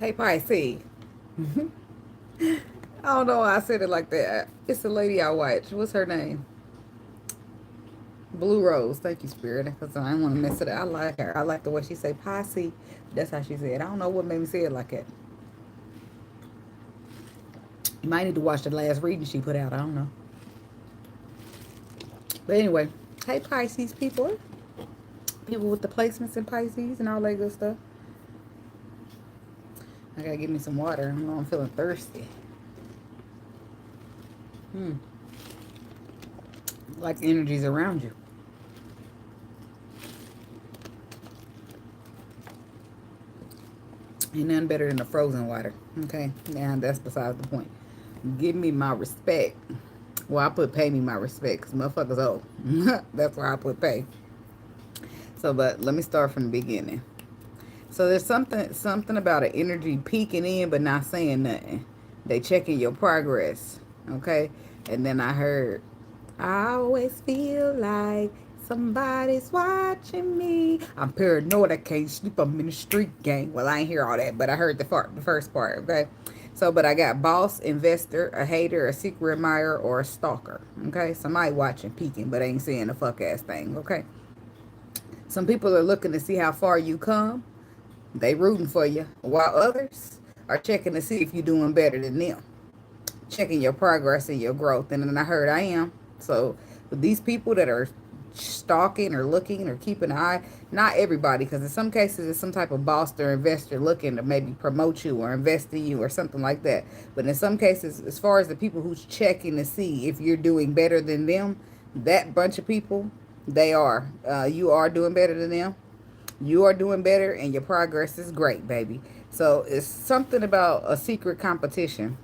Hey, Pisces. I don't know why I said it like that. It's the lady I watch. What's her name? Blue Rose. Thank you, Spirit. Because I didn't want to mess it up. I like her. I like the way she say Pisces. That's how she said. I don't know what made me say it like that. You might need to watch the last reading she put out. I don't know. But anyway, hey, Pisces people. People with the placements in Pisces and all that good stuff. I gotta give me some water. I know I'm feeling thirsty. Like the energy's around you. Ain't nothing better than the frozen water. Okay? Now that's beside the point. Give me my respect. Well, I put pay me my respect because motherfuckers old. That's why I put pay. So, but let me start from the beginning. So there's something about an energy peeking in but not saying nothing. They checking your progress. Okay? And then I heard, I always feel like somebody's watching me. I'm paranoid. I can't sleep. I'm in the street gang. Well, I ain't hear all that, but I heard the first part. Okay. So, but I got boss, investor, a hater, a secret admirer, or a stalker. Okay. Somebody watching, peeking, but ain't saying a fuck ass thing. Okay. Some people are looking to see how far you come. They rooting for you, while others are checking to see if you're doing better than them, checking your progress and your growth. And then I heard I am. So with these people that are stalking or looking or keeping an eye, not everybody, because in some cases it's some type of boss or investor looking to maybe promote you or invest in you or something like that. But in some cases, as far as the people who's checking to see if you're doing better than them, that bunch of people, they are. You are doing better than them. You are doing better and your progress is great, baby. So it's something about a secret competition.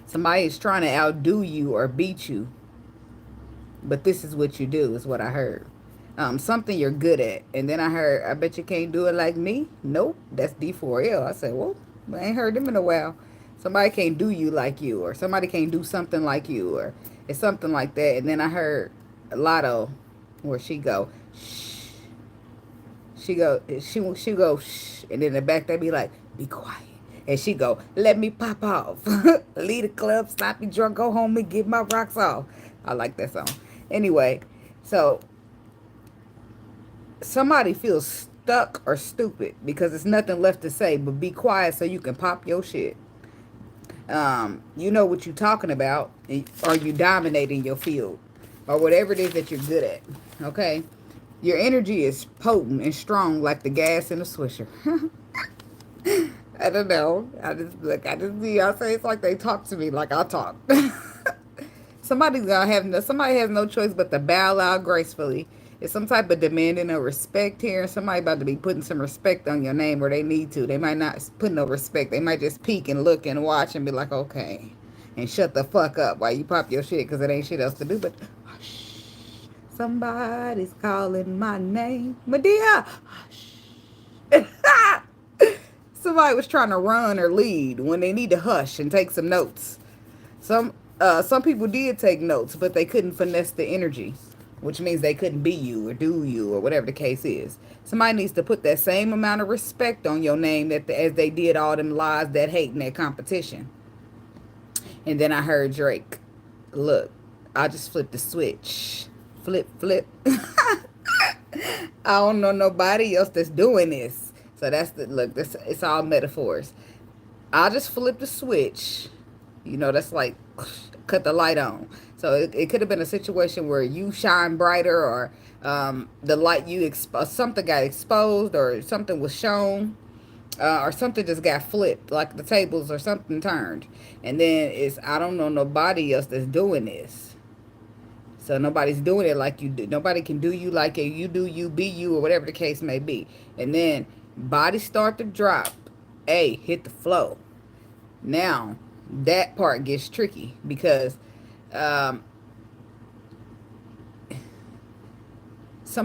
Somebody is trying to outdo you or beat you, but this is what you do, is what I heard. Something you're good at. And then I heard, I bet you can't do it like me. Nope, that's D4L. I said, well, I ain't heard them in a while. Somebody can't do you like you, or somebody can't do something like you, or it's something like that. And then I heard Lotto, where she go, shh. She go, shh. And then in the back they be like, be quiet. And she go, let me pop off. Leave the club, sloppy drunk, go home and get my rocks off. I like that song. Anyway, so somebody feels stuck or stupid because there's nothing left to say but be quiet so you can pop your shit. You know what you're talking about, or you dominating your field, or whatever it is that you're good at. Okay? Your energy is potent and strong like the gas in a swisher. I don't know. I just see y'all say it's like they talk to me like I talk. Somebody has no choice but to bow out gracefully. It's some type of demanding of respect here. Somebody about to be putting some respect on your name, or they need to. They might not put no respect. They might just peek and look and watch and be like, okay, and shut the fuck up while you pop your shit because it ain't shit else to do. But hush, somebody's calling my name, Medea. Hush. Somebody was trying to run or lead when they need to hush and take some notes. Some people did take notes, but they couldn't finesse the energy, which means they couldn't be you or do you or whatever the case is. Somebody needs to put that same amount of respect on your name as they did all them lies, that hate, and that competition. And then I heard Drake, look, I just flipped the switch. Flip, flip. I don't know nobody else that's doing this. So that's the look. This it's all metaphors. I just flipped the switch. You know, that's like cut the light on. So it could have been a situation where you shine brighter, or the light something got exposed, or something was shown, or something just got flipped, like the tables or something turned. And then I don't know nobody else that's doing this. So nobody's doing it like you do. Nobody can do you like you do, you be you, or whatever the case may be. And then bodies start to drop. Hey, hit the flow. Now, that part gets tricky because some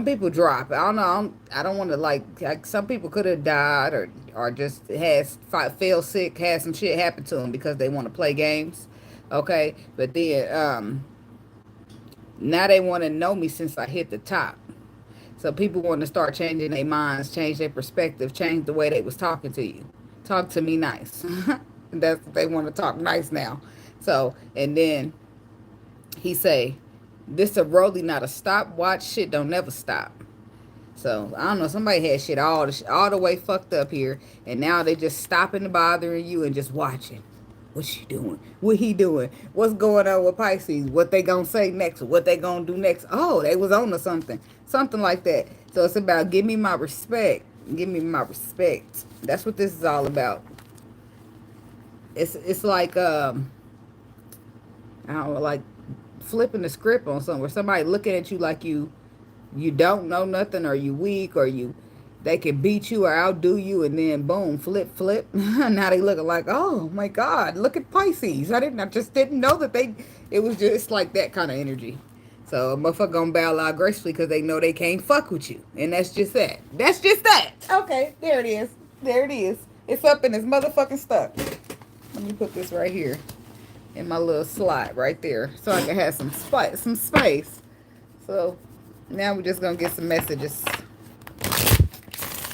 people drop. I don't know. I don't want to like some people could have died, or just fell sick, had some shit happen to them because they want to play games. Okay, but then now they want to know me since I hit the top. So people want to start changing their minds, change their perspective, change the way they was talking to you, Talk to me nice. That's they want to talk nice now. So, and then he say, this a rollie, not a stopwatch. Shit don't never stop. So, I don't know. Somebody had shit all the way fucked up here. And now they just stopping bothering you and just watching. What she doing? What he doing? What's going on with Pisces? What they gonna say next? What they gonna do next? Oh, they was on to something. Something like that. So, it's about give me my respect. Give me my respect. That's what this is all about. It's like, I don't know, like flipping the script on something where somebody looking at you like you don't know nothing, or you weak, or they can beat you or outdo you, and then boom, flip. Now they looking like, oh my God, look at Pisces. I just didn't know that it was just like that kind of energy. So a motherfucker gonna bow out gracefully because they know they can't fuck with you. And that's just that. That's just that. Okay, there it is. There it is. It's up and it's motherfucking stuck. Let me put this right here in my little slot right there so I can have some space. So now we're just gonna get some messages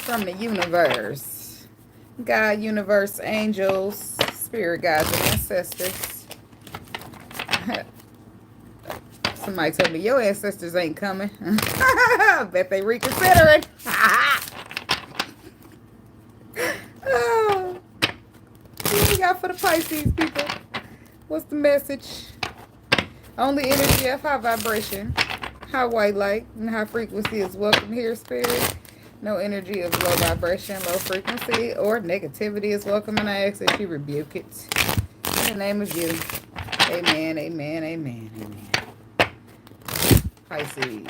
from the universe. God, universe, angels, spirit guides, and ancestors. Somebody told me your ancestors ain't coming. I bet they reconsidering. Oh, what we got for the Pisces people? What's the message? Only energy of high vibration, high white light, and high frequency is welcome here, spirit. No energy of low vibration, low frequency, or negativity is welcome, and I ask that you rebuke it. In the name of you. Amen, amen, amen, amen. Pisces.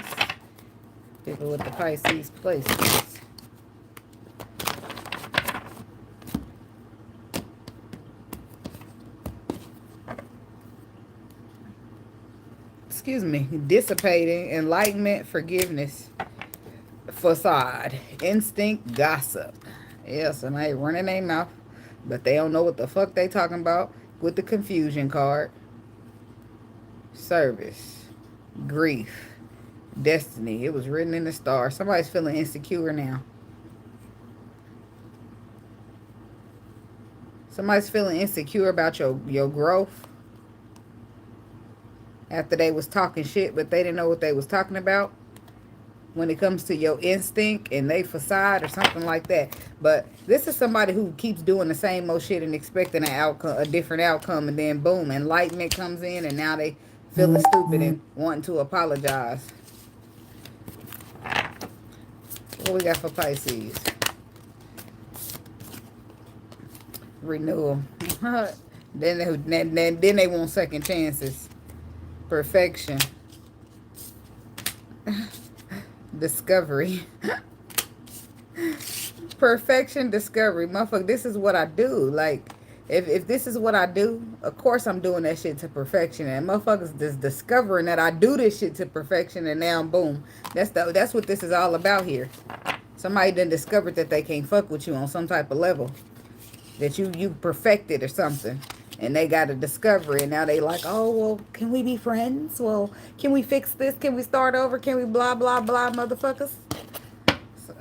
People with the Pisces places. Excuse me. Dissipating, enlightenment, forgiveness, facade, instinct, gossip. Yeah, somebody running their mouth, but they don't know what the fuck they talking about with the confusion card. Service, grief, destiny. It was written in the stars. Somebody's feeling insecure now. Somebody's feeling insecure about your growth. After they was talking shit, but they didn't know what they was talking about. When it comes to your instinct and they facade or something like that. But this is somebody who keeps doing the same old shit and expecting a different outcome, and then boom, enlightenment comes in, and now they feeling stupid and wanting to apologize. What we got for Pisces? Renewal. then they want second chances. Perfection. Discovery. Perfection, discovery. Motherfucker, this is what I do. Like, if this is what I do, of course I'm doing that shit to perfection. And motherfuckers just discovering that I do this shit to perfection, and now boom. That's what this is all about here. Somebody done discovered that they can't fuck with you on some type of level. That you perfected or something. And they got a discovery, and now they like, oh, well, can we be friends? Well, can we fix this? Can we start over? Can we blah, blah, blah, motherfuckers?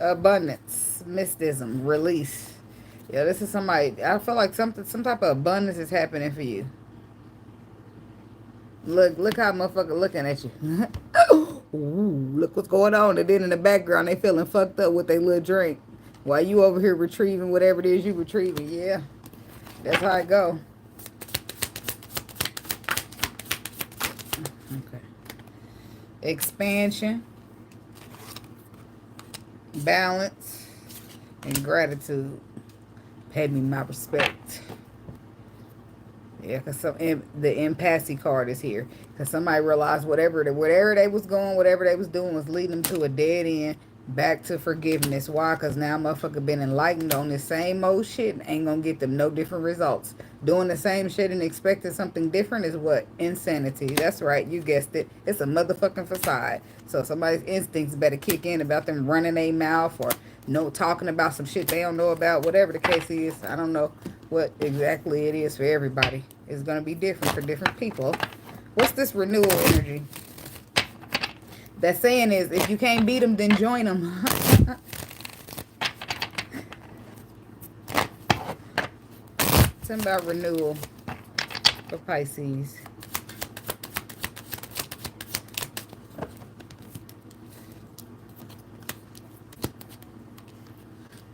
Abundance, mysticism, release. Yeah, this is somebody, I feel like some type of abundance is happening for you. Look how motherfucker looking at you. Ooh, look what's going on. And then in the background, they feeling fucked up with their little drink. While you over here retrieving whatever it is you retrieving. Yeah, that's how it go. Okay. Expansion, balance, and gratitude. Pay me my respect. Yeah, because the Impasse card is here. Because somebody realized whatever they was going, whatever they was doing was leading them to a dead end. Back to forgiveness. Why? Because now motherfucker been enlightened on this same old shit. Ain't gonna get them no different results. Doing the same shit and expecting something different is what? Insanity. That's right. You guessed it. It's a motherfucking facade. So somebody's instincts better kick in about them running their mouth or talking about some shit they don't know about. Whatever the case is. I don't know what exactly it is for everybody. It's gonna be different for different people. What's this renewal energy? That saying is, if you can't beat them, then join them. Something about renewal for Pisces.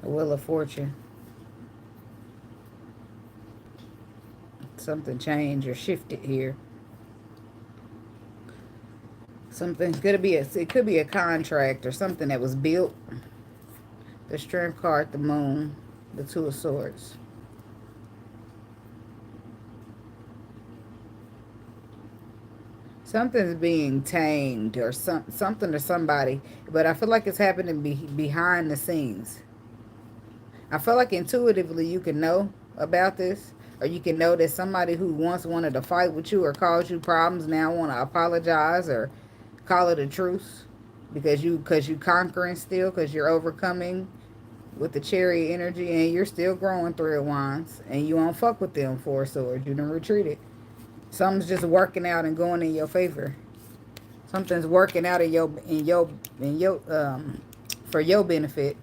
The Wheel of Fortune. Something changed or shifted here. Something's gonna be it could be a contract or something that was built. The Strength card, the Moon, the Two of Swords. Something's being tamed or something or somebody, but I feel like it's happening behind the scenes. I feel like intuitively you can know about this, or you can know that somebody who once wanted to fight with you or cause you problems now want to apologize or call it a truce because you conquering still, because you're overcoming with the Chariot energy, and you're still growing Three of Wands, and you won't fuck with them Four of Swords. You done retreated. Something's just working out and going in your favor. Something's working out for your benefit.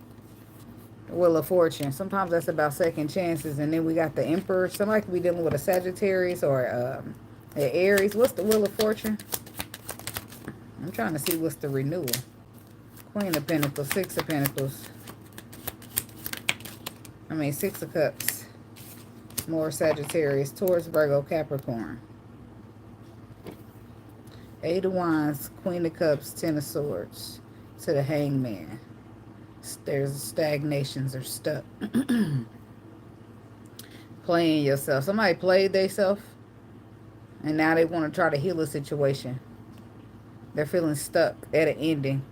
Wheel of Fortune. Sometimes that's about second chances. And then we got the Emperor. Somebody could be dealing with a Sagittarius or an Aries. What's the Wheel of Fortune? I'm trying to see what's the renewal. Queen of Pentacles, Six of Pentacles. Six of Cups. More Sagittarius, Taurus, Virgo, Capricorn. Eight of Wands, Queen of Cups, Ten of Swords. To the Hangman. There's stagnations or stuck. Playing yourself. Somebody played themselves, and now they want to try to heal a situation. They're feeling stuck at an ending.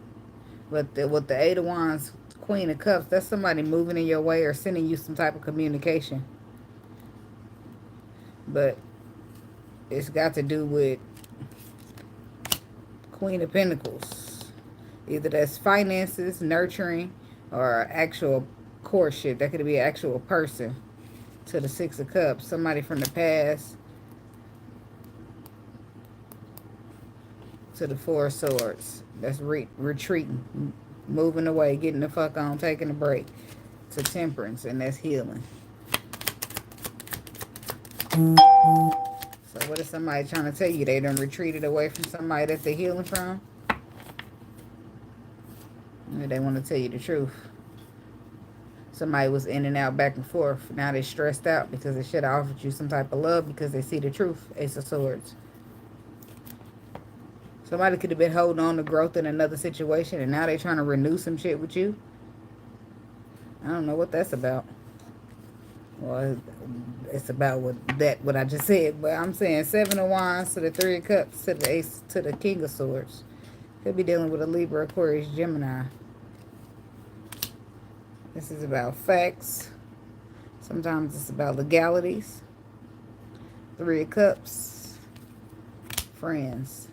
But with the Eight of Wands, Queen of Cups, that's somebody moving in your way or sending you some type of communication. But it's got to do with Queen of Pentacles. Either that's finances, nurturing, or actual courtship. That could be an actual person. To the Six of Cups. Somebody from the past. To the Four of Swords. That's retreating. Moving away. Getting the fuck on. Taking a break. To Temperance. And that's healing. So what is somebody trying to tell you? They done retreated away from somebody that they're healing from? Or they want to tell you the truth. Somebody was in and out, back and forth. Now they're stressed out because they should have offered you some type of love because they see the truth. Ace of Swords. Somebody could have been holding on to growth in another situation, and now they're trying to renew some shit with you. I don't know what that's about. Well, it's about what I just said. But I'm saying Seven of Wands to the Three of Cups to the Ace to the King of Swords. Could be dealing with a Libra, Aquarius, Gemini. This is about facts. Sometimes it's about legalities. Three of Cups. Friends.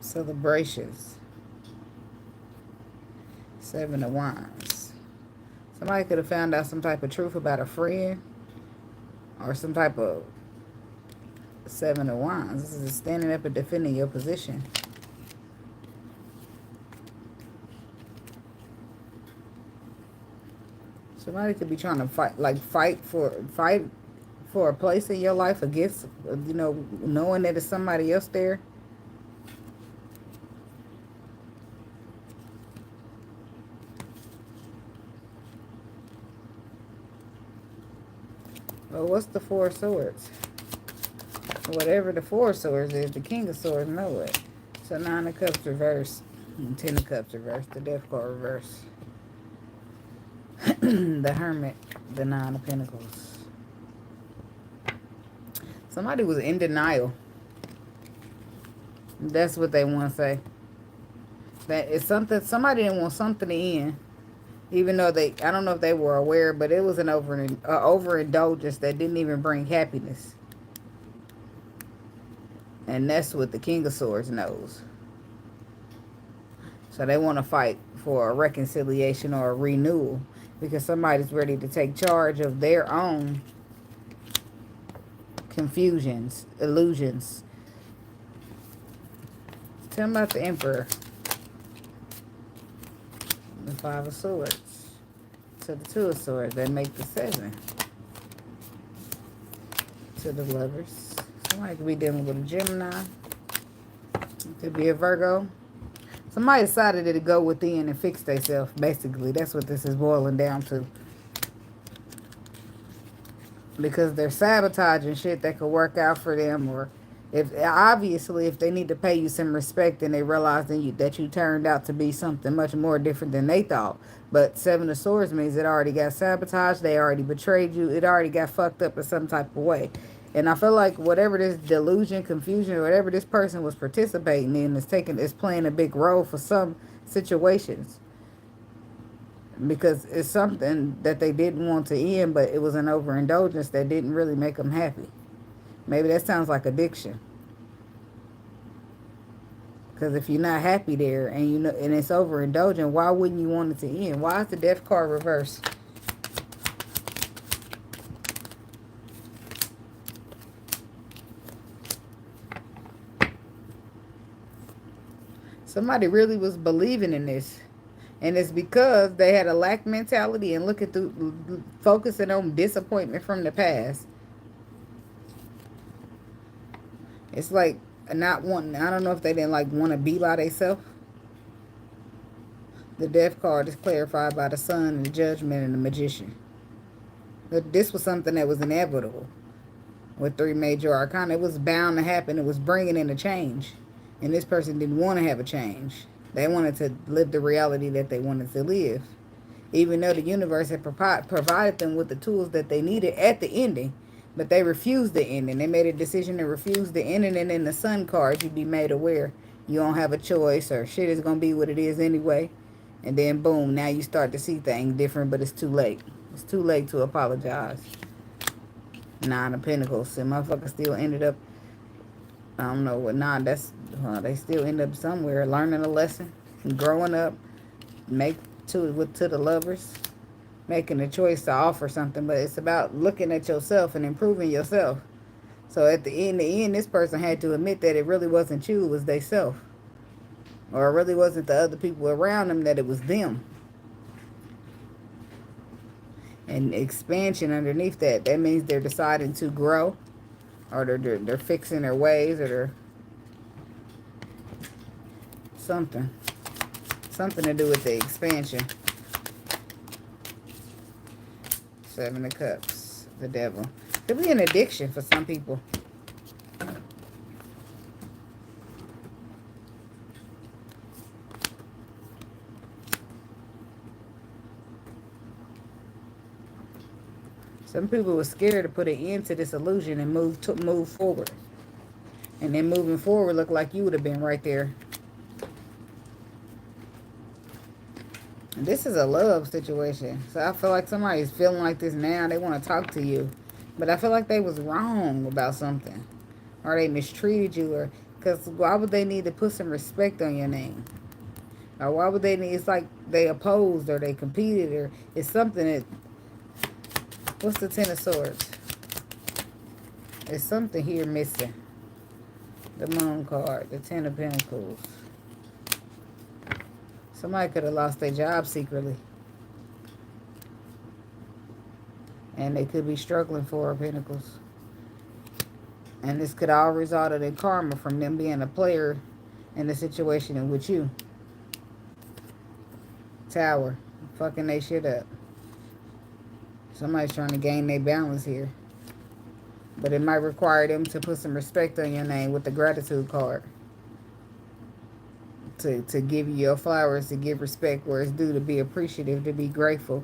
Celebrations. Seven of Wands. Somebody could have found out some type of truth about a friend. Or some type of Seven of Wands. This is standing up and defending your position. Somebody could be trying to fight for a place in your life against, knowing that there's somebody else there. Well, what's the Four of Swords? Whatever the Four of Swords is, the King of Swords know it. So Nine of Cups reversed. And Ten of Cups reversed. The Death card reversed. The Hermit. The Nine of Pentacles. Somebody was in denial. That's what they want to say. That it's something. Somebody didn't want something to end. Even though I don't know if they were aware, but it was an overindulgence that didn't even bring happiness. And that's what the King of Swords knows. So they want to fight for a reconciliation or a renewal. Because somebody's ready to take charge of their own confusions, illusions. Tell them about the Emperor. The Five of Swords. To the Two of Swords. They make the Seven. To the Lovers. Somebody could be dealing with a Gemini. It could be a Virgo. Somebody decided to go within and fix themselves, basically. That's what this is boiling down to. Because they're sabotaging shit that could work out for them, or if obviously if they need to pay you some respect and they realize that you turned out to be something much more different than they thought. But Seven of Swords means it already got sabotaged, they already betrayed you, it already got fucked up in some type of way. And I feel like whatever this delusion, confusion, or whatever this person was participating in is playing a big role for some situations. Because it's something that they didn't want to end, but it was an overindulgence that didn't really make them happy. Maybe that sounds like addiction. Because if you're not happy there and you know and it's overindulgent, why wouldn't you want it to end? Why is the Death card reversed? Somebody really was believing in this. And it's because they had a lack mentality and focusing on disappointment from the past. It's like not wanting, I don't know if they didn't like want to be by themselves. The Death card is clarified by the Sun and the Judgment and the Magician. But this was something that was inevitable with 3 major arcana. It was bound to happen. It was bringing in a change. And this person didn't want to have a change. They wanted to live the reality that they wanted to live. Even though the universe had provided them with the tools that they needed at the ending. But they refused the ending. They made a decision to refuse the ending. And in the Sun card, you'd be made aware you don't have a choice, or shit is going to be what it is anyway. And then boom, now you start to see things different, but it's too late. It's too late to apologize. 9 of Pentacles. And motherfuckers still ended up, I don't know what, they still end up somewhere learning a lesson, growing up, to the Lovers, making a choice to offer something. But it's about looking at yourself and improving yourself. So at the end, this person had to admit that it really wasn't you, it was they self. Or it really wasn't the other people around them, that it was them. And expansion underneath that, that means they're deciding to grow. Or they're fixing their ways, or they're something to do with the expansion. 7 of Cups, the Devil. Could be an addiction for some people. Some people were scared to put an end to this illusion and move forward. And then moving forward looked like you would have been right there. And this is a love situation. So I feel like somebody's feeling like this now. They want to talk to you. But I feel like they was wrong about something. Or they mistreated you. Or because why would they need to put some respect on your name? Or why would they need, it's like they opposed or they competed, or it's something that, what's the 10 of Swords? There's something here missing. The Moon card, the 10 of Pentacles. Somebody could have lost their job secretly. And they could be struggling for Pentacles. And this could all result in karma from them being a player in the situation and with you. Tower. Fucking they shit up. Somebody's trying to gain their balance here. But it might require them to put some respect on your name with the Gratitude card. To give you your flowers, to give respect where it's due, to be appreciative, to be grateful.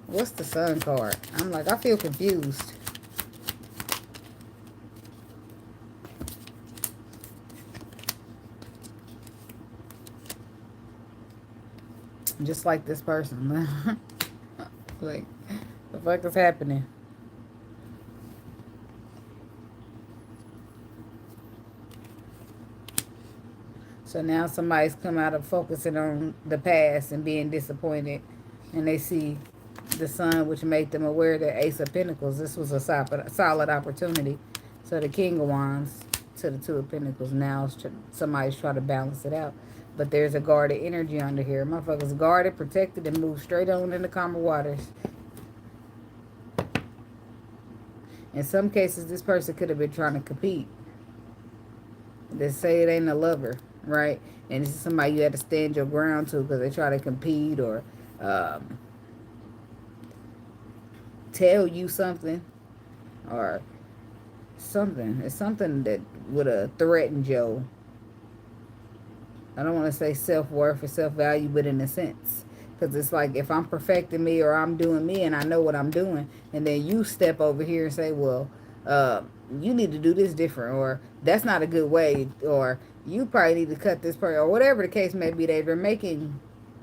What's the Sun card? I'm like, I feel confused. Just like this person. Like, the fuck is happening? So now somebody's come out of focusing on the past and being disappointed. And they see the Sun, which made them aware that Ace of Pentacles, this was a solid opportunity. So the King of Wands to the 2 of Pentacles. Now somebody's trying to balance it out. But there's a guarded energy under here. Motherfuckers guarded, protected, and moved straight on into calmer waters. In some cases, this person could have been trying to compete. They say it ain't a lover, right? And this is somebody you had to stand your ground to because they try to compete or tell you something or something. It's something that would have threatened your, I don't want to say self-worth or self-value, but in a sense. Because it's like if I'm perfecting me or I'm doing me and I know what I'm doing, and then you step over here and say, well, you need to do this different, or that's not a good way, or you probably need to cut this part, or whatever the case may be. They're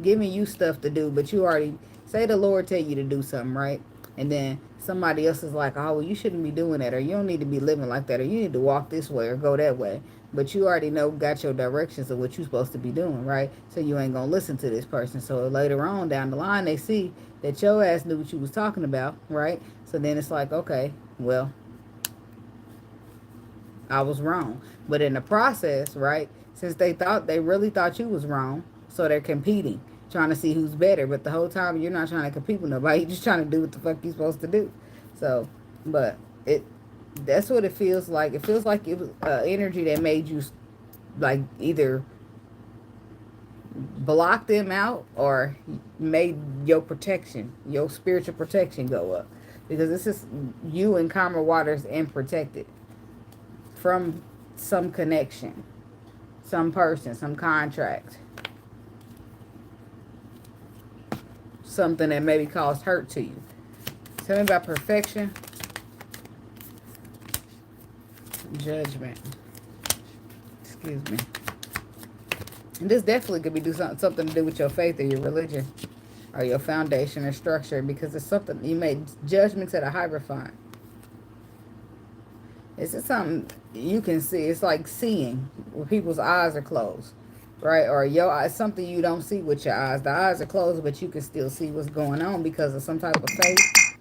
giving you stuff to do, but you already, say the Lord tell you to do something, right? And then somebody else is like, oh, well, you shouldn't be doing that, or you don't need to be living like that, or you need to walk this way or go that way. But you already know, got your directions of what you're supposed to be doing, right? So you ain't going to listen to this person. So later on down the line, they see that your ass knew what you was talking about, right? So then it's like, okay, well, I was wrong. But in the process, right, since they really thought you was wrong, so they're competing, trying to see who's better. But the whole time, you're not trying to compete with nobody. You're just trying to do what the fuck you're supposed to do. So, but that's what it feels like. It feels like it was energy that made you, like, either block them out or made your protection, your spiritual protection go up. Because this is you in calmer waters and protected from some connection, some person, some contract, something that maybe caused hurt to you. Tell me about perfection. Judgment. Excuse me. And this definitely could be something to do with your faith or your religion or your foundation or structure, because it's something you made judgments at a Hierophant. It's just something you can see. It's like seeing where people's eyes are closed, right? Or your eyes, something you don't see with your eyes. The eyes are closed, but you can still see what's going on because of some type of faith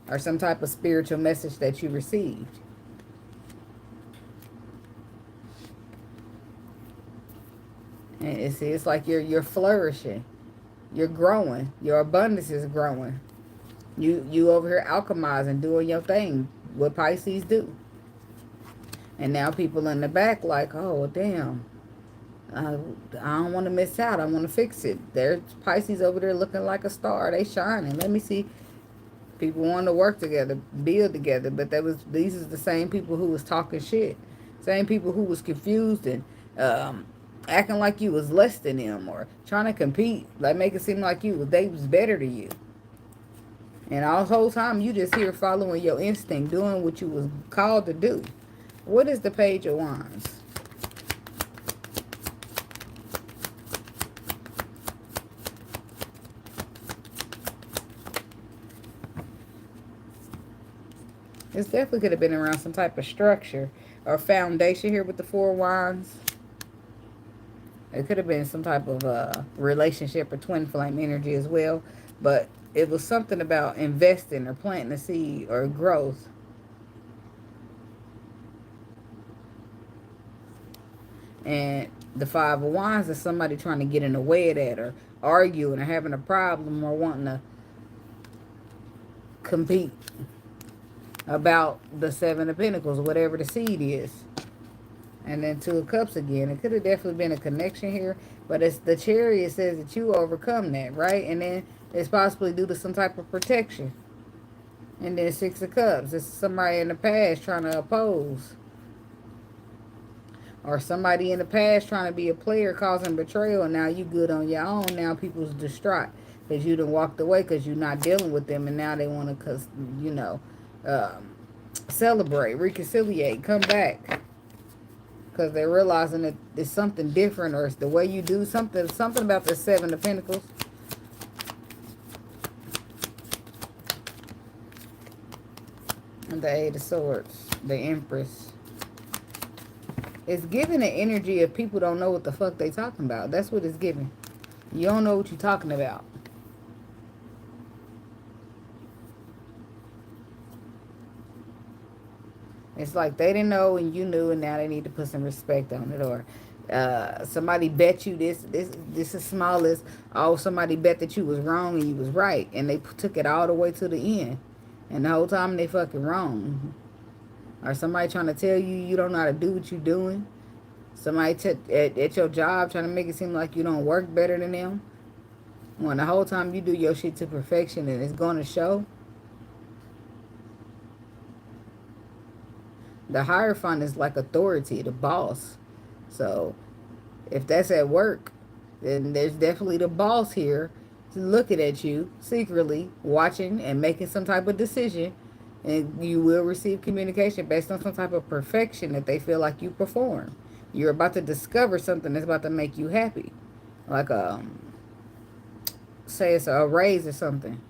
or some type of spiritual message that you received. And it's like you're flourishing, you're growing, your abundance is growing. You over here alchemizing, doing your thing, what Pisces do. And now people in the back like, oh, damn, I don't want to miss out. I want to fix it. There's Pisces over there looking like a star. They shining. Let me see. People want to work together, build together. But these is the same people who was talking shit. Same people who was confused and acting like you was less than them or trying to compete. Like make it seem like they was better than you. And all the whole time you just here following your instinct, doing what you was called to do. What is the Page of Wands? This definitely could have been around some type of structure or foundation here with the Four Wands. It could have been some type of relationship or twin flame energy as well. But it was something about investing or planting a seed or growth. And the Five of Wands is somebody trying to get in the way of that, or arguing, or having a problem, or wanting to compete about the Seven of Pentacles, whatever the seed is. And then Two of Cups again. It could have definitely been a connection here. But it's the Chariot says that you overcome that, right? And then it's possibly due to some type of protection. And then Six of Cups. It's somebody in the past trying to oppose. Or somebody in the past trying to be a player causing betrayal, and now you good on your own. Now people's distraught because you done walked away because you're not dealing with them, and now they want to, celebrate, reconciliate, come back. Because they're realizing that it's something different, or it's the way you do something about the Seven of Pentacles. And the Eight of Swords, the Empress. It's giving the energy of people don't know what the fuck they talking about. That's what it's giving. You don't know what you're talking about. It's like they didn't know and you knew, and now they need to put some respect on it. Or Somebody bet you this is small as, oh, somebody bet that you was wrong and you was right, and they took it all the way to the end, and the whole time they fucking wrong. Or somebody trying to tell you you don't know how to do what you're doing. Somebody at your job trying to make it seem like you don't work better than them, when the whole time you do your shit to perfection and it's going to show. The Hierophant is like authority, the boss. So if that's at work, then there's definitely the boss here looking at you secretly, watching and making some type of decision. And you will receive communication based on some type of perfection that they feel like you perform. You're about to discover something that's about to make you happy. Like, say it's a raise or something.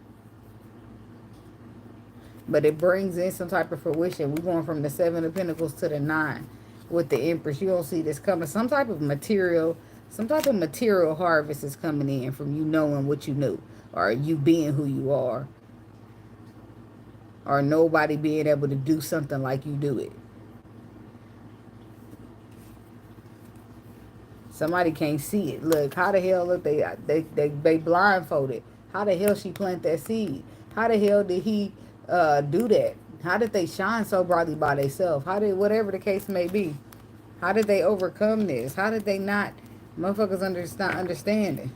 But it brings in some type of fruition. We're going from the 7 of Pentacles to the 9 with the Empress. You don't see this coming. Some type of material harvest is coming in from you knowing what you knew, or you being who you are, or nobody being able to do something like you do it. Somebody can't see it. Look, how the hell look they blindfolded? How the hell she plant that seed? How the hell did he do that? How did they shine so brightly by themselves? How did, whatever the case may be, how did they overcome this? How did they not, motherfuckers not understanding?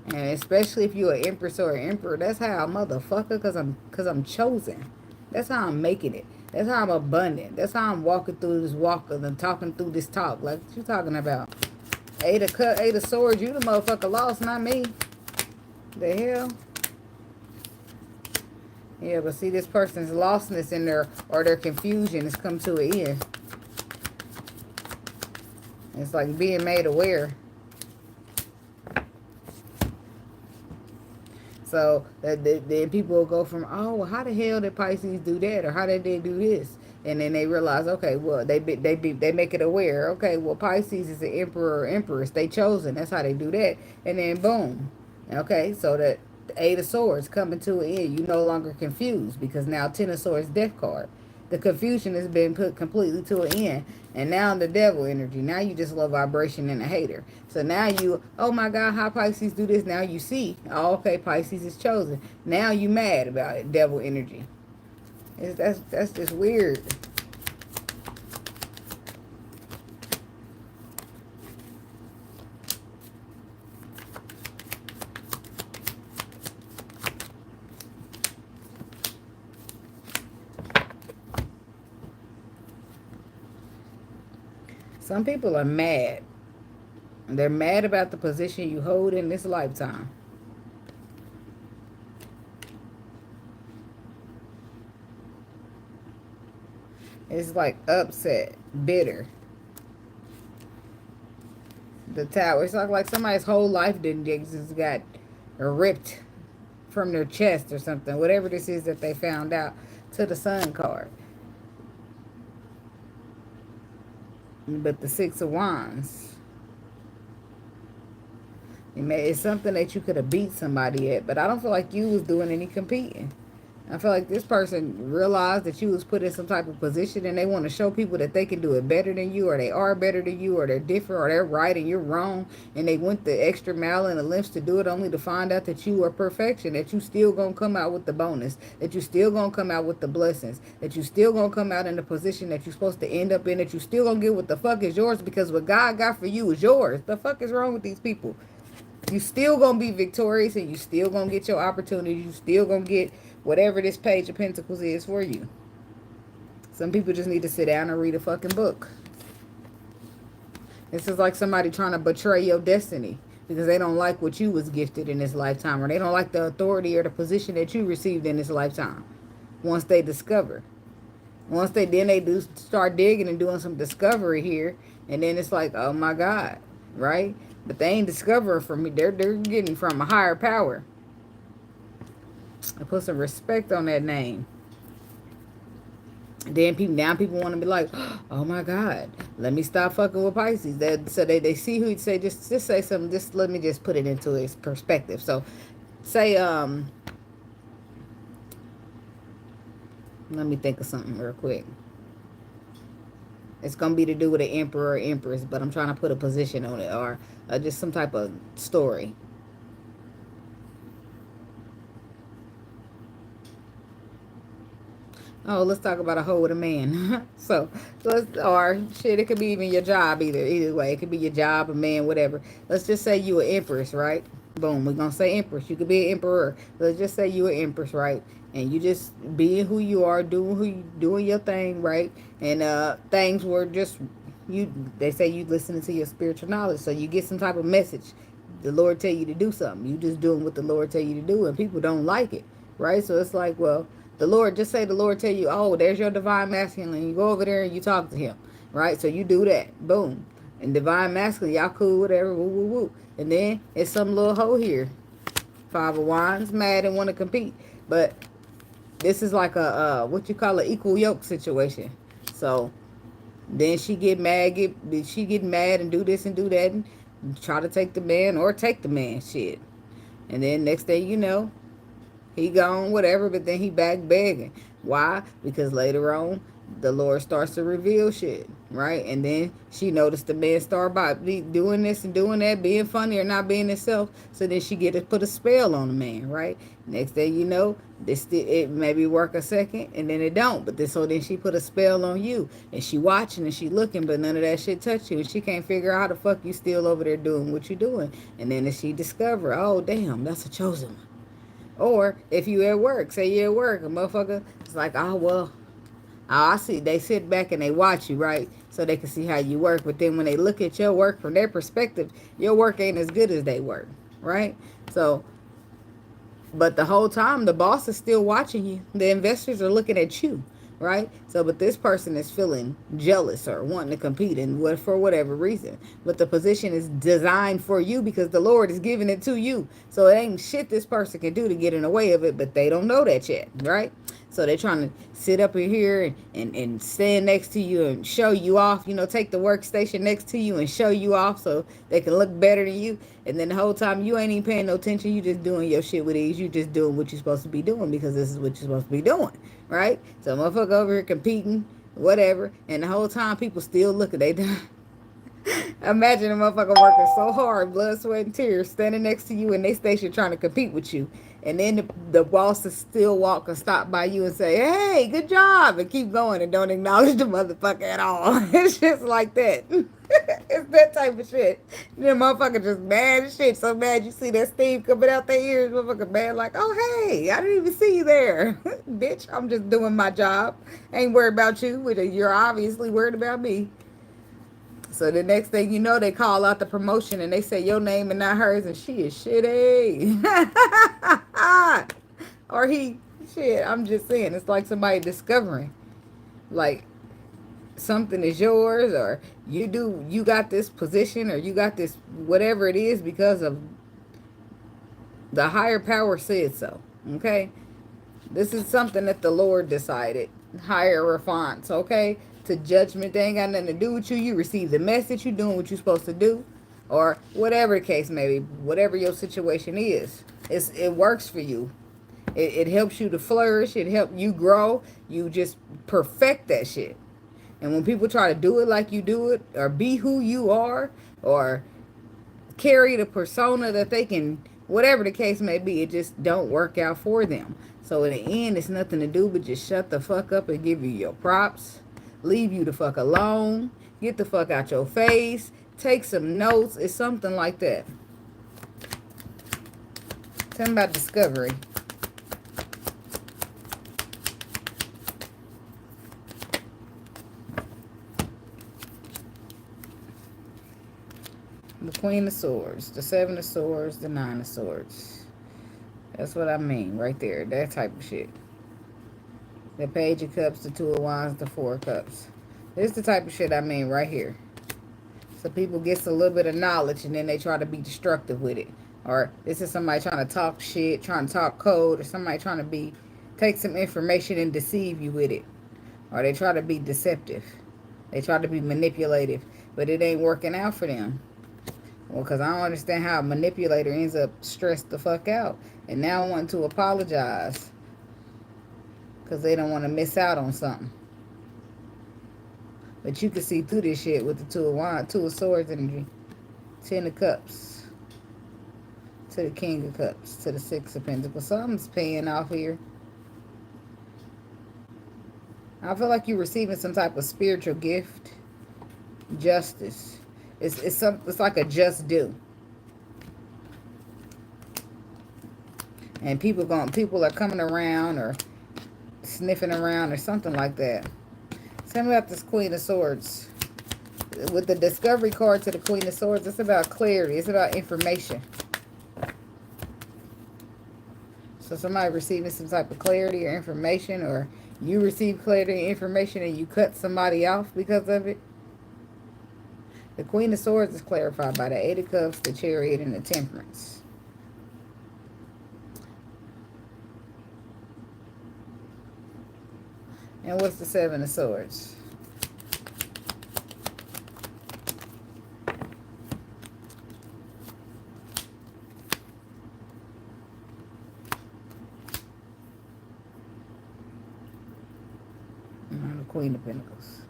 And especially if you're an empress or an emperor, that's how, motherfucker, cause I'm chosen. That's how I'm making it. That's how I'm abundant. That's how I'm walking through this walk and talking through this talk. Like, what you talking about? Eight of Swords, you the motherfucker lost, not me. The hell? Yeah, but see, this person's lostness in their, or their confusion has come to an end. It's like being made aware. So then people will go from, oh, well, how the hell did Pisces do that? Or how did they do this? And then they realize, okay, well, they make it aware. Okay, well, Pisces is the emperor or empress. They chosen. That's how they do that. And then boom. Okay, so that the 8 of Swords coming to an end. You're no longer confused because now 10 of Swords death card. The confusion has been put completely to an end. And now the devil energy. Now you just low vibration and a hater. So now you, oh my God, how Pisces do this? Now you see, oh, okay, Pisces is chosen. Now you mad about it, devil energy. That's just weird. Some people are mad. They're mad about the position you hold in this lifetime. It's like upset, bitter. The Tower. It's like somebody's whole life just got ripped from their chest or something. Whatever this is that they found out, to the Sun card. But the 6 of Wands. It's something that you could have beat somebody at. But I don't feel like you was doing any competing. I feel like this person realized that you was put in some type of position and they want to show people that they can do it better than you, or they are better than you, or they're different, or they're right and you're wrong. And they went the extra mile and the lengths to do it, only to find out that you are perfection, that you still going to come out with the bonus, that you still going to come out with the blessings, that you still going to come out in the position that you're supposed to end up in, that you still going to get what the fuck is yours, because what God got for you is yours. The fuck is wrong with these people? You still going to be victorious, and you still going to get your opportunity. You still going to get whatever this Page of Pentacles is for you. Some people just need to sit down and read a fucking book. This is like somebody trying to betray your destiny because they don't like what you was gifted in this lifetime, or they don't like the authority or the position that you received in this lifetime. Once they discover. Then they do start digging and doing some discovery here, and then it's like, oh my God, right? But they ain't discovering from me. They're getting from a higher power. I put some respect on that name. Then people want to be like, oh my God, let me stop fucking with Pisces. So they see who say, just say something. Just let me just put it into its perspective. So say let me think of something real quick. It's going to be to do with an emperor or empress, but I'm trying to put a position on it, or just some type of story. Oh, let's talk about a hoe with a man. So let's, or shit, it could be even your job either way. It could be your job, a man, whatever. Let's just say you an empress, right? Boom, we're gonna say empress. You could be an emperor. Let's just say you an empress, right? And you just being who you are, doing your thing, right? And things were just you. They say you listening to your spiritual knowledge, so you get some type of message. The Lord tell you to do something. You just doing what the Lord tell you to do, and people don't like it, right? So it's like, well, the Lord, just say the Lord tell you, oh, there's your divine masculine. You go over there and you talk to him, right? So you do that. Boom. And divine masculine, y'all cool, whatever, woo, woo, woo. And then it's some little hoe here. Five of Wands, mad and want to compete. But this is like a, what you call an equal yoke situation. So then she get mad and do this and do that and try to take the man or take the man, shit. And then next thing you know, he gone, whatever, but then he back begging. Why? Because later on, the Lord starts to reveal shit, right? And then she noticed the man start by doing this and doing that, being funny or not being himself. So then she get to put a spell on the man, right? Next thing you know, it maybe work a second and then it don't. But then she put a spell on you, and she watching and she looking, but none of that shit touch you, and she can't figure out how the fuck you still over there doing what you doing. And then she discover, oh damn, that's a chosen one. Or if you at work, say you at work, a motherfucker, it's like, oh, well, I see. They sit back and they watch you, right? So they can see how you work. But then when they look at your work from their perspective, your work ain't as good as they work, right? So, but the whole time, the boss is still watching you. The investors are looking at you, right? So, but this person is feeling jealous or wanting to compete and for whatever reason. But the position is designed for you because the Lord is giving it to you. So it ain't shit this person can do to get in the way of it, but they don't know that yet, right? So they're trying to sit up in here and stand next to you and show you off, take the workstation next to you and show you off so they can look better than you. And then the whole time you ain't even paying no attention. You just doing your shit with ease. You just doing what you're supposed to be doing because this is what you're supposed to be doing, right? So motherfucker over here competing, whatever. And the whole time people still looking. They imagine a motherfucker working so hard, blood, sweat, and tears, standing next to you in their station trying to compete with you. And then the boss is still walk or stop by you and say, hey, good job, and keep going and don't acknowledge the motherfucker at all. It's just like that. It's that type of shit. And then motherfucker just mad as shit. So mad you see that steam coming out their ears. Motherfucker mad like, oh, hey, I didn't even see you there. Bitch, I'm just doing my job. Ain't worried about you. You're obviously worried about me. So the next thing you know, they call out the promotion and they say your name and not hers, and she is shitty. Or he, shit, I'm just saying, it's like somebody discovering, like, something is yours, or you got this position, or you got this, whatever it is, because of the higher power said so, okay? This is something that the Lord decided. Higher response, okay? To judgment, they ain't got nothing to do with you. You receive the message, you doing what you're supposed to do. Or whatever the case may be, whatever your situation is. It works for you. It helps you to flourish. It helps you grow. You just perfect that shit. And when people try to do it like you do it, or be who you are, or carry the persona that they can, whatever the case may be, it just don't work out for them. So in the end, it's nothing to do but just shut the fuck up and give you your props. Leave you the fuck alone. Get the fuck out your face. Take some notes. It's something like that. Tell me about discovery. The Queen of Swords, the Seven of Swords, the Nine of Swords. That's what I mean right there. That type of shit. The Page of Cups, the Two of Wands, the Four of Cups. This is the type of shit I mean right here. So people get a little bit of knowledge and then they try to be destructive with it. Or this is somebody trying to talk shit, trying to talk code, or somebody trying to take some information and deceive you with it. Or they try to be deceptive. They try to be manipulative, but it ain't working out for them. Well, because I don't understand how a manipulator ends up stressed the fuck out and now wanting to apologize because they don't want to miss out on something. But you can see through this shit with the Two of Wands, Two of Swords energy. 10 of Cups. To the King of Cups. To the Six of Pentacles. Something's paying off here. I feel like you're receiving some type of spiritual gift. Justice. It's like a just due. And people are coming around or sniffing around or something like that. Tell me about this Queen of Swords. With the Discovery card to the Queen of Swords, it's about clarity. It's about information. So somebody receiving some type of clarity or information, or you receive clarity and information and you cut somebody off because of it. The Queen of Swords is clarified by the Eight of Cups, the Chariot, and the Temperance. And what's the Seven of Swords? And the Queen of Pentacles.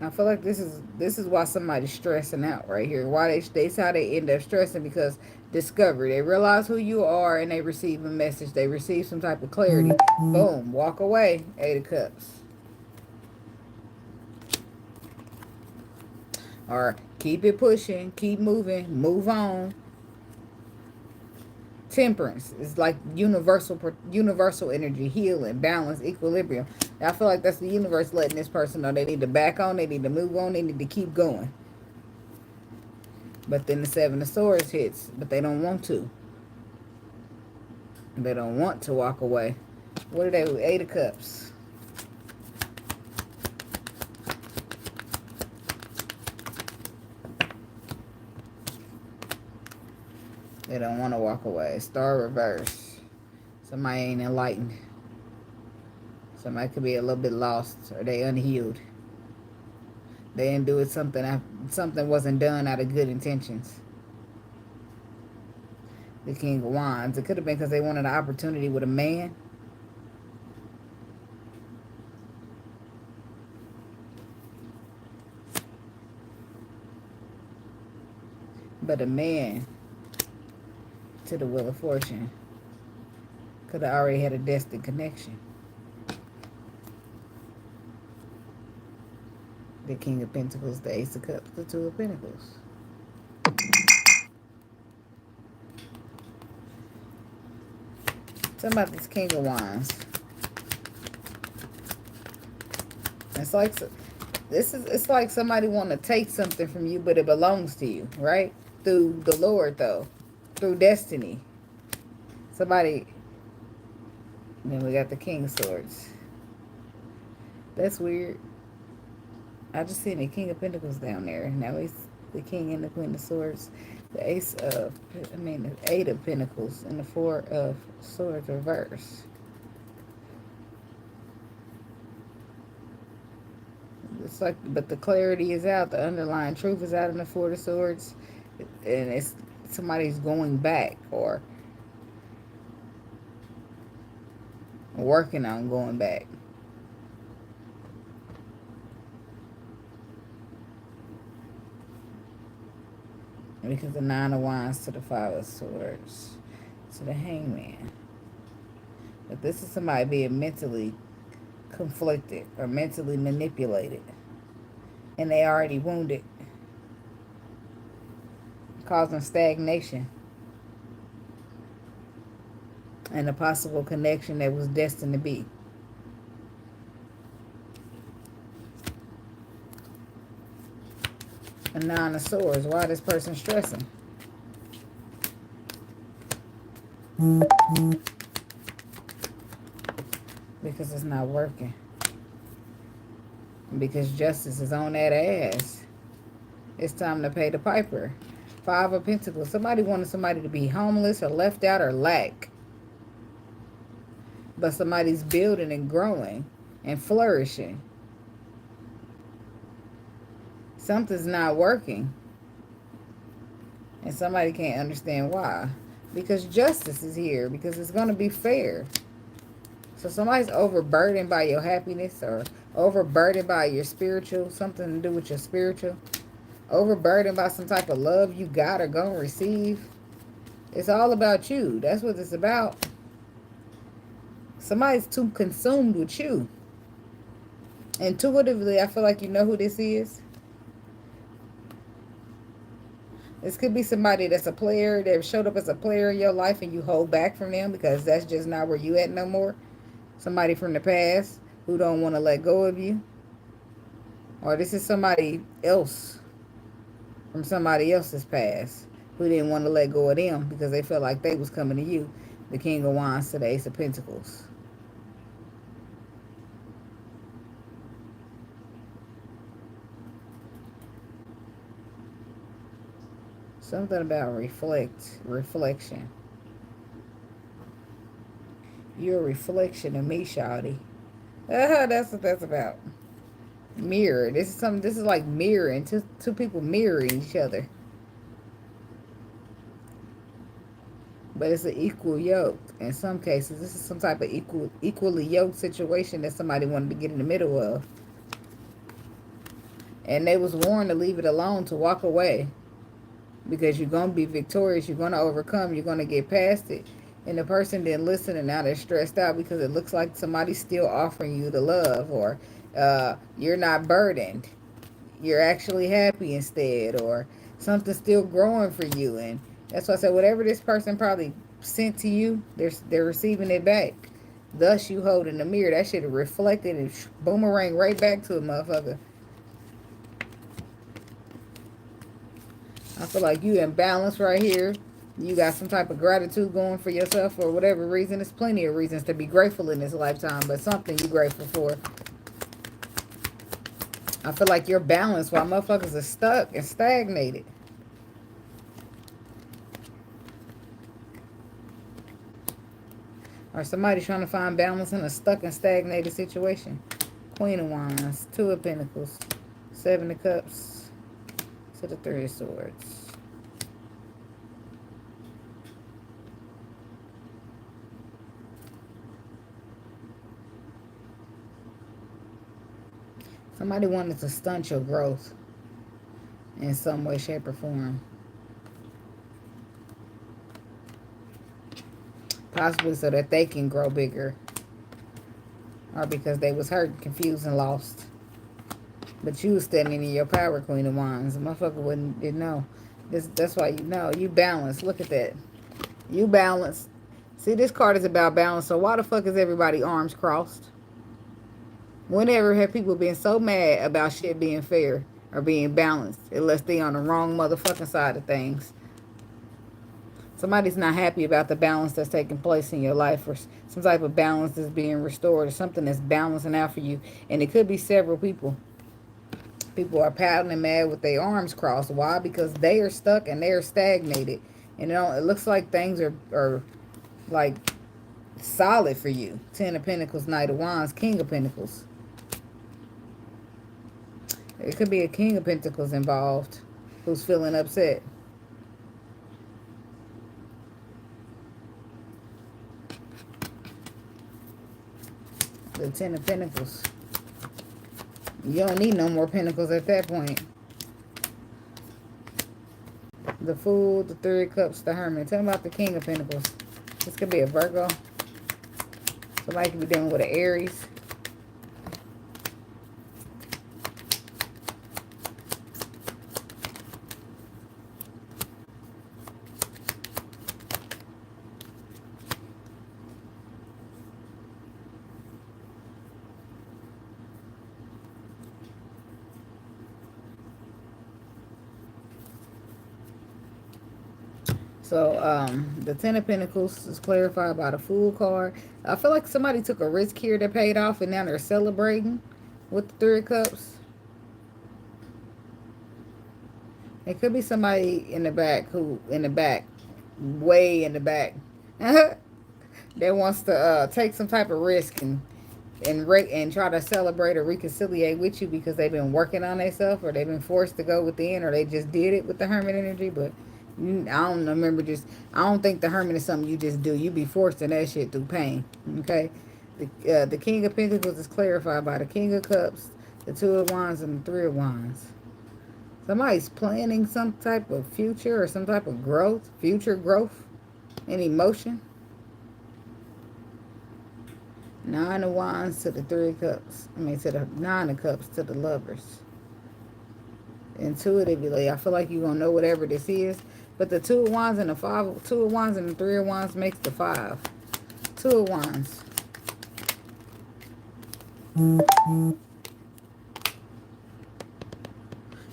I feel like this is why somebody's stressing out right here. Why that's how they end up stressing, because discovery. They realize who you are and they receive a message. They receive some type of clarity. Boom. Walk away. Eight of Cups. Or keep it pushing. Keep moving. Move on. Temperance is like universal energy, healing, balance, equilibrium. I feel like that's the universe letting this person know they need to back on, they need to move on, they need to keep going. But then the Seven of Swords hits, but they don't want to. They don't want to walk away. What are they with? Eight of Cups. They don't want to walk away. Star reverse. Somebody ain't enlightened. Somebody could be a little bit lost, or they unhealed. They didn't do it. Something wasn't done out of good intentions. The King of Wands. It could have been because they wanted an opportunity with a man. But a man to the Wheel of Fortune could have already had a destined connection. The King of Pentacles, the Ace of Cups, the Two of Pentacles. Talking about this King of Wands. It's like somebody want to take something from you, but it belongs to you, right? Through the Lord, though. Through destiny. Somebody. Then we got the King of Swords. That's weird. I just seen the King of Pentacles down there. Now it's the King and the Queen of Swords. The the Eight of Pentacles and the Four of Swords reverse. It's like, but the clarity is out. The underlying truth is out in the Four of Swords. And it's somebody's going back or working on going back. Because the Nine of Wands to the Five of Swords to the Hangman. But this is somebody being mentally conflicted or mentally manipulated. And they already wounded. Causing stagnation. And a possible connection that was destined to be. A Nine of Swords. Why this person stressing? Because it's not working. Because justice is on that ass. It's time to pay the piper. Five of Pentacles. Somebody wanted somebody to be homeless or left out or lack. But somebody's building and growing and flourishing. Something's not working. And somebody can't understand why. because justice is here, because it's going to be fair. So somebody's overburdened by your happiness, or overburdened by your spiritual, something to do with your spiritual, overburdened by some type of love you got or gonna receive. It's all about you. That's what it's about. Somebody's too consumed with you. Intuitively, I feel like you know who this is. This could be somebody that's a player, that showed up as a player in your life and you hold back from them because that's just not where you at no more. Somebody from the past who don't want to let go of you. Or this is somebody else from somebody else's past who didn't want to let go of them because they felt like they was coming to you. The King of Wands to the Ace of Pentacles. Something about reflection. You're a reflection of me, shawty. That's what that's about. Mirror. This is something. This is like mirroring. Two people mirroring each other. But it's an equal yoke. In some cases, this is some type of equally yoked situation that somebody wanted to get in the middle of. And they was warned to leave it alone, to walk away. Because you're going to be victorious. You're going to overcome. You're going to get past it. And the person didn't listen, and now they're stressed out because it looks like somebody's still offering you the love. Or you're not burdened. You're actually happy instead. Or something's still growing for you. And that's why I said whatever this person probably sent to you, they're receiving it back. Thus, you holding the mirror. That shit reflected and boomerang right back to a motherfucker. I feel like you in balance right here. You got some type of gratitude going for yourself for whatever reason. There's plenty of reasons to be grateful in this lifetime, but something you're grateful for. I feel like you're balanced while motherfuckers are stuck and stagnated. Or somebody's trying to find balance in a stuck and stagnated situation. Queen of Wands, Two of Pentacles, Seven of Cups, to the Three of Swords. Somebody wanted to stunt your growth in some way, shape, or form. Possibly so that they can grow bigger. Or because they was hurt, confused, and lost. But you was standing in your power, Queen of Wands. The motherfucker didn't know. That's why you know. You balance. Look at that. You balance. See, this card is about balance. So why the fuck is everybody arms crossed? Whenever have people been so mad about shit being fair or being balanced, unless they on the wrong motherfucking side of things? Somebody's not happy about the balance that's taking place in your life, or some type of balance that's being restored, or something that's balancing out for you. And it could be several people. People are pouting and mad with their arms crossed. Why? Because they are stuck and they are stagnated. And it looks like things are like solid for you. Ten of Pentacles, Knight of Wands, King of Pentacles. It could be a King of Pentacles involved who's feeling upset. The Ten of Pentacles. You don't need no more pentacles at that point. The Fool, the Three of Cups, the Hermit. Tell me about the King of Pentacles. This could be a Virgo. Somebody could be dealing with an Aries. So, the Ten of Pentacles is clarified by the Fool card. I feel like somebody took a risk here that paid off, and now they're celebrating with the Three of Cups. It could be somebody in the back way in the back, that wants to take some type of risk and try to celebrate or reconciliate with you because they've been working on themselves, or they've been forced to go within, or they just did it with the Hermit energy. But I don't remember just. I don't think the Hermit is something you just do. You be forcing that shit through pain. Okay. The King of Pentacles is clarified by the King of Cups, the Two of Wands, and the Three of Wands. Somebody's planning some type of future or some type of growth, future growth and emotion. Nine of Wands to the Three of Cups. I mean, to the Nine of Cups to the Lovers. Intuitively, I feel like you're going to know whatever this is. But the Two of Wands and the Two of Wands and the Three of Wands makes the 5. Two of Wands.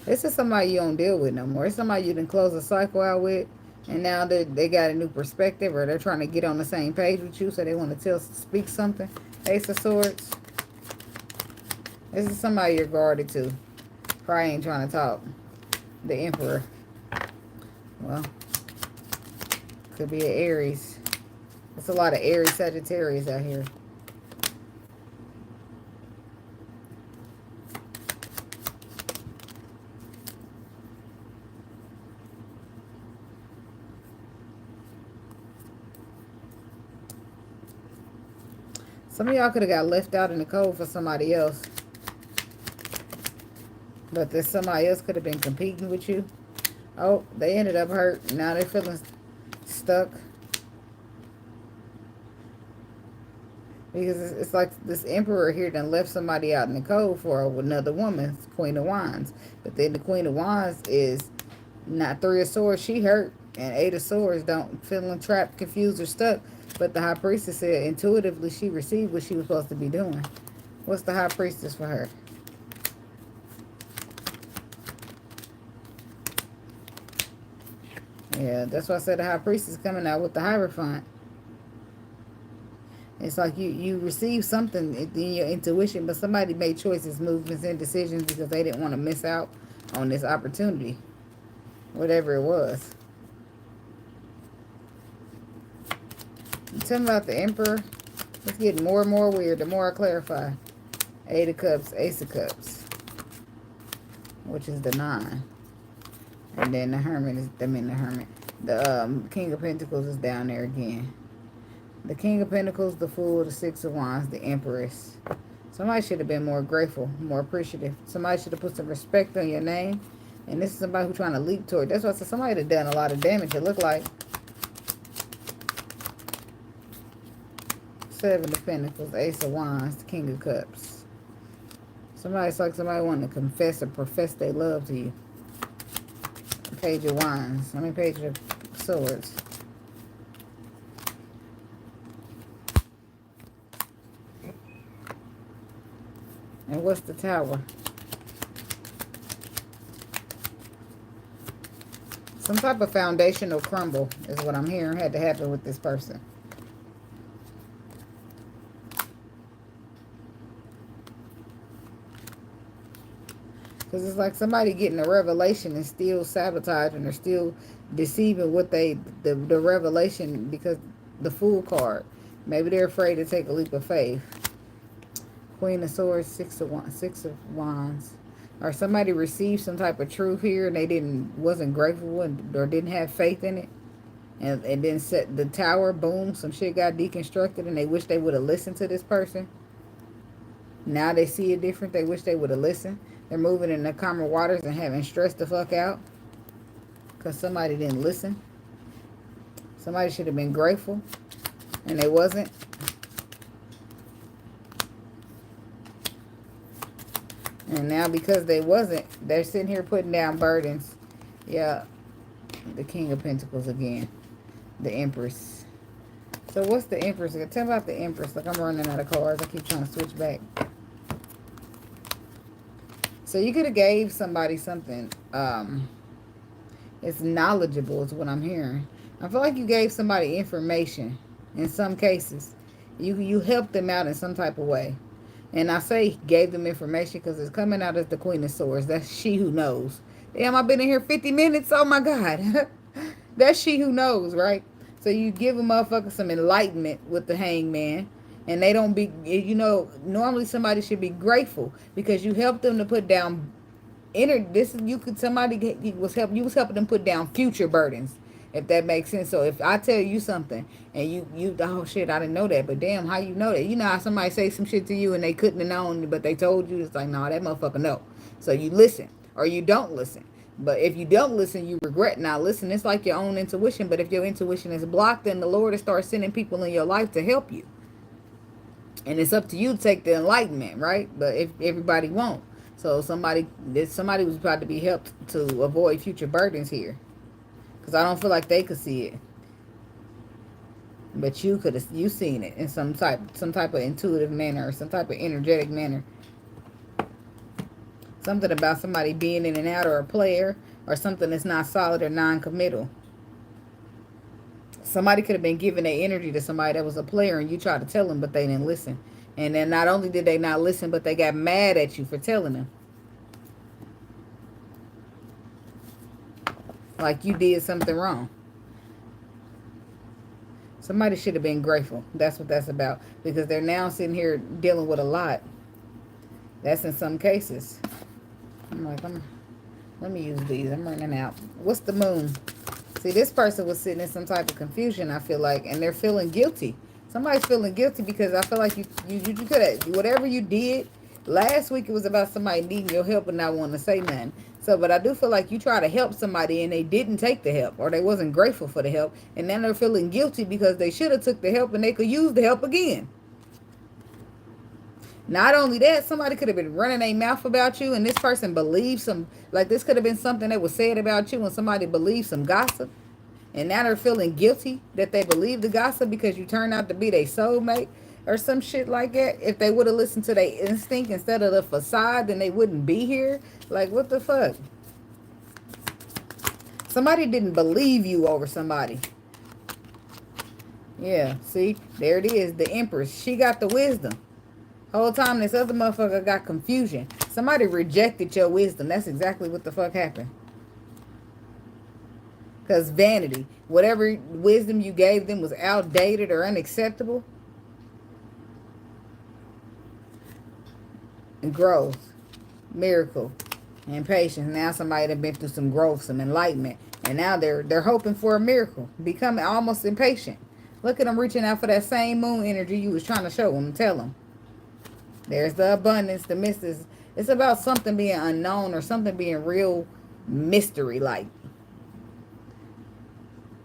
This is somebody you don't deal with no more. It's somebody you done close a cycle out with, and now they got a new perspective, or they're trying to get on the same page with you, so they want to speak something. Ace of Swords. This is somebody you're guarded to. Probably ain't trying to talk. The Emperor. Well, could be an Aries. There's a lot of Aries Sagittarius out here. Some of y'all could have got left out in the cold for somebody else. But this somebody else could have been competing with you. Oh, they ended up hurt. Now they're feeling stuck. Because it's like this Emperor here done left somebody out in the cold for another woman, Queen of Wands. But then the Queen of Wands is not Three of Swords. She hurt. And Eight of Swords don't feeling trapped, confused, or stuck. But the High Priestess said intuitively she received what she was supposed to be doing. What's the High Priestess for her? Yeah, that's why I said the High Priestess is coming out with the Hierophant. It's like you receive something in your intuition, but somebody made choices, movements, and decisions because they didn't want to miss out on this opportunity. Whatever it was. Tell me about the Emperor. It's getting more and more weird the more I clarify. Eight of Cups, Ace of Cups. Which is the 9. And then the Hermit is, the King of Pentacles is down there again. The King of Pentacles, the Fool, the Six of Wands, the Empress. Somebody should have been more grateful, more appreciative. Somebody should have put some respect on your name. And this is somebody who's trying to leap toward. That's why I said somebody that done a lot of damage, it looked like. Seven of Pentacles, Ace of Wands, the King of Cups. Somebody's like somebody wanting to confess or profess their love to you. Page of Wands. I mean, Page of Swords. And what's the Tower? Some type of foundational crumble is what I'm hearing had to happen with this person. Because it's like somebody getting a revelation and still sabotaging or still deceiving what the revelation, because the Fool card. Maybe they're afraid to take a leap of faith. Queen of Swords, Six of Wands. Or somebody received some type of truth here and they wasn't grateful or didn't have faith in it. And then set the Tower, boom, some shit got deconstructed and they wish they would have listened to this person. Now they see it different. They wish they would have listened. They're moving in the calmer waters and having stressed the fuck out because somebody didn't listen. Somebody should have been grateful and they wasn't. And now because they wasn't, they're sitting here putting down burdens. Yeah, the King of Pentacles again. The Empress. So what's the Empress? Tell me about the Empress. Like, I'm running out of cards. I keep trying to switch back. So you could have gave somebody something. It's knowledgeable is what I'm hearing. I feel like you gave somebody information in some cases. You helped them out in some type of way. And I say gave them information because it's coming out as the Queen of Swords. That's she who knows. Damn, I've been in here 50 minutes. Oh, my God. That's she who knows, right? So you give a motherfucker some enlightenment with the Hangman. And they don't be, normally somebody should be grateful because you help them to put down this is, you could, you was helping them put down future burdens, if that makes sense. So if I tell you something and you oh shit, I didn't know that, but damn, how you know that? You know how somebody say some shit to you and they couldn't have known, but they told you. It's like, no, that motherfucker know. So you listen or you don't listen. But if you don't listen, you regret not listening. It's like your own intuition. But if your intuition is blocked, then the Lord will start sending people in your life to help you. And it's up to you to take the enlightenment, right? But if everybody won't. So somebody was about to be helped to avoid future burdens here. Because I don't feel like they could see it. But you seen it in some type of intuitive manner or some type of energetic manner. Something about somebody being in and out, or a player, or something that's not solid or non-committal. Somebody could have been giving their energy to somebody that was a player and you tried to tell them, but they didn't listen. And then not only did they not listen, but they got mad at you for telling them. Like you did something wrong. Somebody should have been grateful. That's what that's about. Because they're now sitting here dealing with a lot. That's in some cases. I'm like, let me use these. I'm running out. What's the moon? See, this person was sitting in some type of confusion, I feel like, and they're feeling guilty. Somebody's feeling guilty because I feel like you could have, whatever you did. Last week it was about somebody needing your help and not wanting to say nothing. So, but I do feel like you try to help somebody and they didn't take the help, or they wasn't grateful for the help, and then they're feeling guilty because they should have took the help and they could use the help again. Not only that, somebody could have been running their mouth about you, and this person believed some, like this could have been something that was said about you and somebody believed some gossip. And now they're feeling guilty that they believed the gossip because you turned out to be their soulmate or some shit like that. If they would have listened to their instinct instead of the facade, then they wouldn't be here. Like, what the fuck? Somebody didn't believe you over somebody. Yeah, see? There it is. The Empress. She got the wisdom. Whole time this other motherfucker got confusion. Somebody rejected your wisdom. That's exactly what the fuck happened. Because vanity. Whatever wisdom you gave them was outdated or unacceptable. And growth. Miracle. And patience. Now somebody that been through some growth, some enlightenment. And now they're hoping for a miracle. Becoming almost impatient. Look at them reaching out for that same moon energy you was trying to show them. Tell them. There's the abundance, the mystery. It's about something being unknown or something being real mystery-like.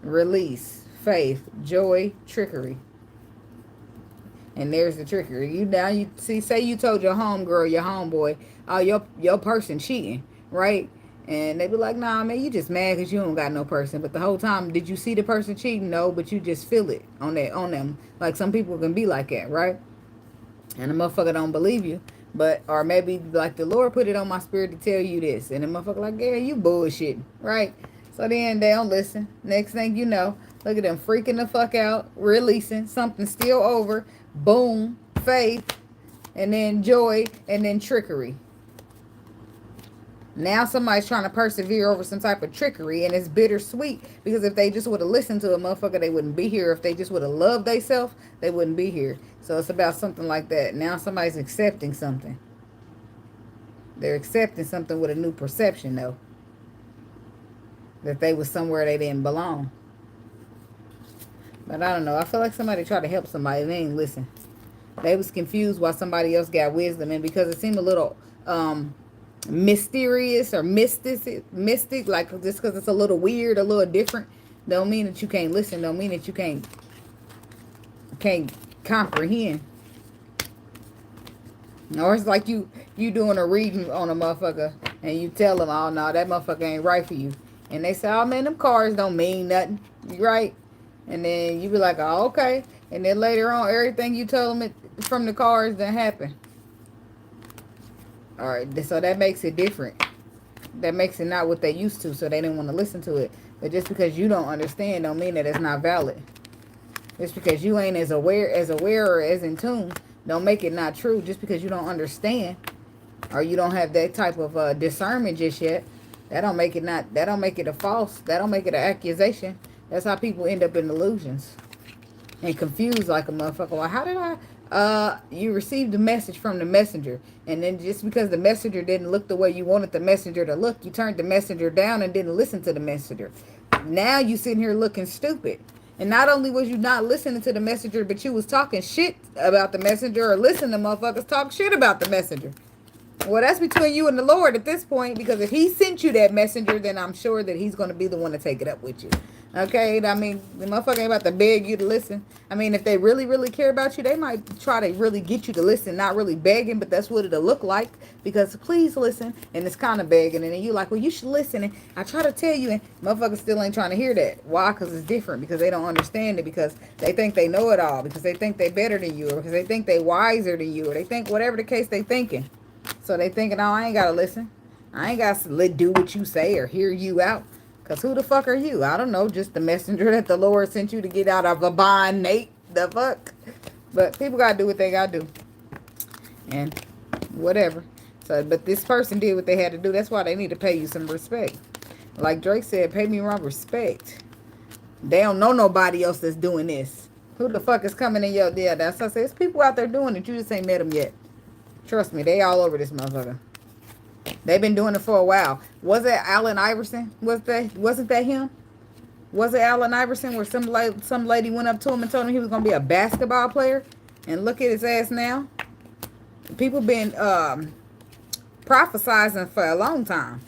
Release, faith, joy, trickery. And there's the trickery. You see, say you told your homegirl, your homeboy, oh, your person cheating, right? And they be like, nah, man, you just mad because you don't got no person. But the whole time, did you see the person cheating? No, but you just feel it on them. Like some people can be like that, right? And the motherfucker don't believe you. But, or maybe like the Lord put it on my spirit to tell you this. And the motherfucker like, yeah, you bullshit, right? So then they don't listen. Next thing you know, look at them freaking the fuck out, releasing, something still over, boom, faith, and then joy, and then trickery. Now somebody's trying to persevere over some type of trickery, and it's bittersweet, because if they just would have listened to a motherfucker, they wouldn't be here. If they just would have loved themselves, they wouldn't be here. So it's about something like that. Now somebody's accepting something. They're accepting something with a new perception, though. That they was somewhere they didn't belong. But I don't know. I feel like somebody tried to help somebody and they ain't listen. They was confused why somebody else got wisdom. And because it seemed a little mysterious or mystic, like just because it's a little weird, a little different, don't mean that you can't listen. Don't mean that you can't comprehend. Or it's like you doing a reading on a motherfucker and you tell them, oh no, that motherfucker ain't right for you. And they say, oh man, them cards don't mean nothing, right? And then you be like, oh, okay. And then later on, everything you tell them from the cards didn't happen. All right, so that makes it different. That makes it not what they used to, so they didn't want to listen to it. But just because you don't understand don't mean that it's not valid. Just because you ain't as aware or as in tune, don't make it not true. Just because you don't understand or you don't have that type of discernment just yet, that don't make it a false. That don't make it an accusation. That's how people end up in illusions and confused like a motherfucker. Well, how did I? You received a message from the messenger, and then just because the messenger didn't look the way you wanted the messenger to look, you turned the messenger down and didn't listen to the messenger. Now you sitting here looking stupid. And not only was you not listening to the messenger, but you was talking shit about the messenger, or listening to motherfuckers talk shit about the messenger. Well, that's between you and the Lord at this point, because if he sent you that messenger, then I'm sure that he's going to be the one to take it up with you. Okay? I mean, the motherfucker ain't about to beg you to listen. I mean, if they really, really care about you, they might try to really get you to listen, not really begging, but that's what it'll look like, because please listen, and it's kind of begging, and then you like, well, you should listen, and I try to tell you, and motherfuckers still ain't trying to hear that. Why? Because it's different, because they don't understand it, because they think they know it all, because they think they better than you, or because they think they wiser than you, or they think whatever the case they thinking. So they thinking, oh, I ain't got to listen. I ain't got to do what you say or hear you out. Because who the fuck are you? I don't know. Just the messenger that the Lord sent you to get out of a bind, Nate. The fuck? But people got to do what they got to do. And whatever. So, but this person did what they had to do. That's why they need to pay you some respect. Like Drake said, pay me my respect. They don't know nobody else that's doing this. Who the fuck is coming in your... Yeah, that's what I say. There's people out there doing it. You just ain't met them yet. Trust me, they all over this motherfucker. They've been doing it for a while. Was it Allen Iverson? Wasn't that him? Was it Allen Iverson where some lady went up to him and told him he was going to be a basketball player? And look at his ass now. People been prophesizing for a long time.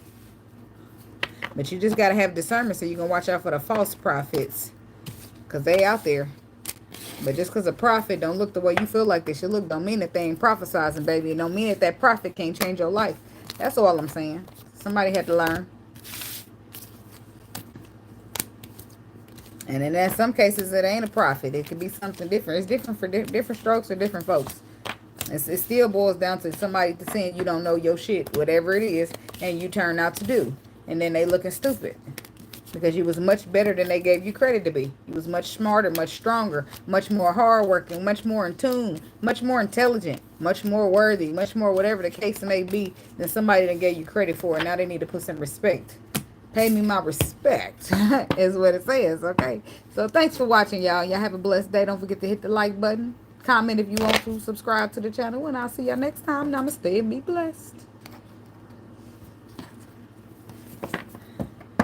But you just got to have discernment so you can watch out for the false prophets. Because they out there. But just because a prophet don't look the way you feel like they should look, don't mean that they ain't prophesizing, baby. It don't mean that that prophet can't change your life. That's all I'm saying. Somebody had to learn. And in some cases, it ain't a prophet. It could be something different. It's different for different strokes for different folks. It still boils down to somebody saying you don't know your shit, whatever it is, and you turn out to do. And then they looking stupid. Because you was much better than they gave you credit to be. You was much smarter, much stronger, much more hardworking, much more in tune, much more intelligent, much more worthy, much more whatever the case may be than somebody that gave you credit for. And now they need to put some respect. Pay me my respect is what it says, okay? So thanks for watching, y'all. Y'all have a blessed day. Don't forget to hit the like button. Comment if you want to. Subscribe to the channel. And I'll see y'all next time. Namaste and be blessed.